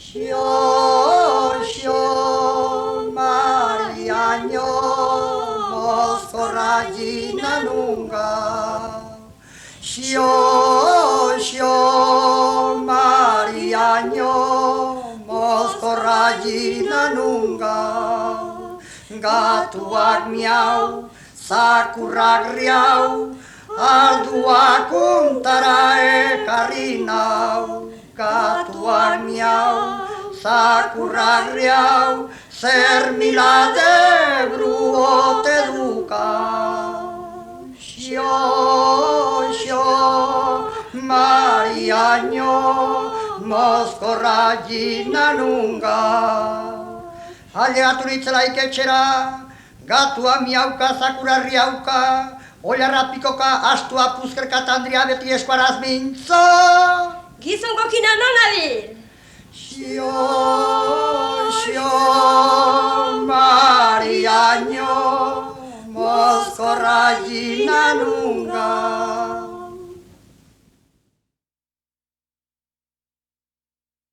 Xio, Mariano, moscorragina nunca. Xio, Mariano, moscorragina nunca. Gatuak miau, zakurrak riau, alduak untara ekarri nau. Gatuak miau, zakurrak riau, zer milade bruote duka. Xio, Mariano, moscorragina nunca. Allegatu nitzela iketxera, gatua miauka, zakura riauka, oilarra pikoka, astua puzkerka tandria beti eskuaraz mintzo. Gizongo kina non abil? Xio, Mariano, moscorragina nunca.